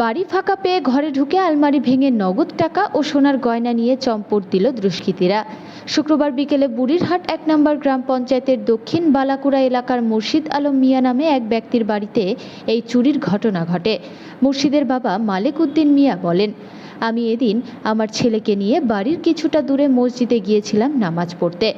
বাড়ি ফাঁকা পেয়ে ঘরে ঢুকে আলমারি ভেঙে নগদ টাকা ও সোনার গয়না নিয়ে চম্পট দিল দুষ্কৃতীরা। শুক্রবার বিকেলে বুড়িরহাট ১ নম্বর গ্রাম পঞ্চায়েতের দক্ষিণ বালাকুড়া এলাকার মুর্শিদ আলম মিয়া নামে এক ব্যক্তির বাড়িতে এই চুরির ঘটনা ঘটে। মুর্শিদের বাবা মালেক উদ্দিন মিয়া বলেন, আমি এদিন আমার ছেলেকে নিয়ে বাড়ির কিছুটা দূরে মসজিদে গিয়েছিলাম নামাজ পড়তে।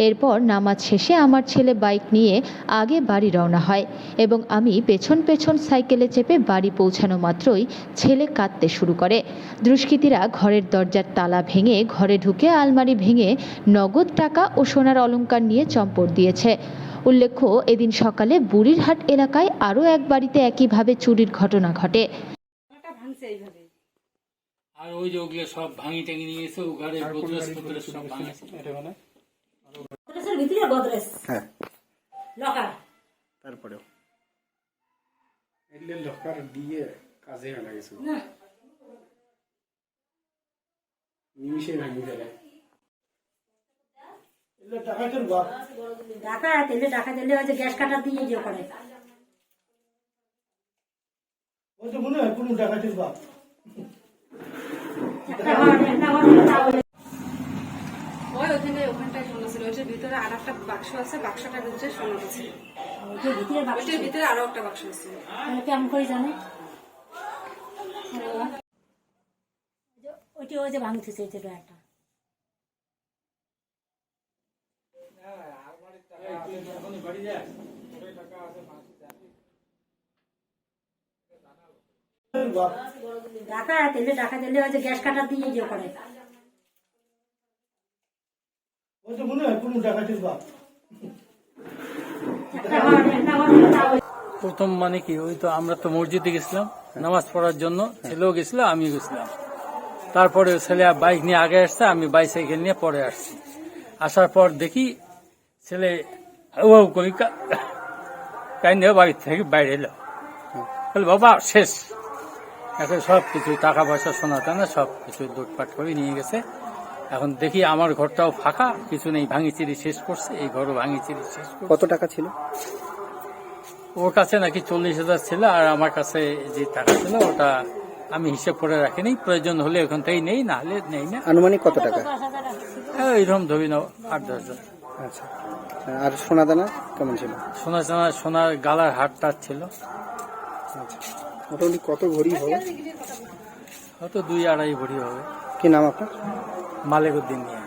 এরপর নামাজ শেষে আমার ছেলে বাইক নিয়ে আগে বাড়ি রওনা হয় এবং আমি পেছন পেছন সাইকেলে চেপে বাড়ি পৌঁছানো মাত্রই ছেলে কাঁদতে শুরু করে। দুষ্কৃতীরা ঘরের দরজার তালা ভেঙে ঘরে ঢুকে আলমারি ভেঙে নগদ টাকা ও সোনার অলংকার নিয়ে চম্পট দিয়েছে। উল্লেখ্য, এদিন সকালে বুড়িরহাট এলাকায় আরও এক বাড়িতে একইভাবে চুরির ঘটনা ঘটে। আর ওই যে ওগুলো সব ভাঙি টাঙি নিয়ে এসে ও ঘরে গোদরেজ ফোদরেজ সব ভাঙেছে। গোদরেজের ভিতরে গোদরেজ হ্যাঁ লকার তারপরেও এলে লকার দিয়ে কাজে লাগেছে না নিমিষে ভাঙি ফেলে এলে টাকা দিলে ওই যে গ্যাস কাটার দিয়ে দিয়ে করে ওই তো মনে হয় কোনো ডাকাতের বাপ ওখানটায় সোনা ছিল, ওইটার ভিতরে আর একটা বাক্স আছে, বাক্সটার ভিতরে সোনা আছে, ওইটার ভিতরে আরো একটা বাক্স আছে। কেমন করে জানে ওইটা ওই যে ভাঙতেছে ওইটা একটা টাকা দিলে ওই যে গ্যাস কাটার দিয়ে দিয়ে করে ওই তো মনে হয় কোনো ডাকাতের বাপ প্রথম মানে কি, ওই তো আমরা তো মসজিদে গেছিলাম নামাজ পড়ার জন্য, ছেলেও গেছিল আমিও গেছিলাম। তারপরে ছেলে বাইক নিয়ে আগে আসছে, আমি বাইসাইকেল নিয়ে পরে আসছি। আসার পর দেখি ছেলে ও কই কাইন্ডে বাড়ি থেকে বাইরে এলো, বলে বাবা শেষ, এখন সব কিছু টাকা পয়সা সোনা টানা সব কিছু লুটপাট করে নিয়ে গেছে। এখন দেখি আমার ঘরটাও ফাঁকা, কিছু নেই, ভাঙি চিরি শেষ করছে, এই ঘরও ভাঙি চিরি শেষ করছে। কত টাকা ছিল ওর কাছে নাকি 40,000 ছিল, আর আমার কাছে যে টাকা ছিল ওটা আমি হিসেব করে রাখিনি, প্রয়োজন হলে ওখান থেকেই নেই, না হলে নেই না। আনুমানিক কত টাকা? এইরকম ধরি নাও 8-10 হাজার। আচ্ছা, আর সোনা দানা কেমন ছিল? সোনার গালার হারটা ছিল। আচ্ছা, মোটামুটি কত ভরি হবে? হয়তো 2-2.5 ভরি হবে। কি নাম আপনার? মালেক উদ্দিন নিয়ে।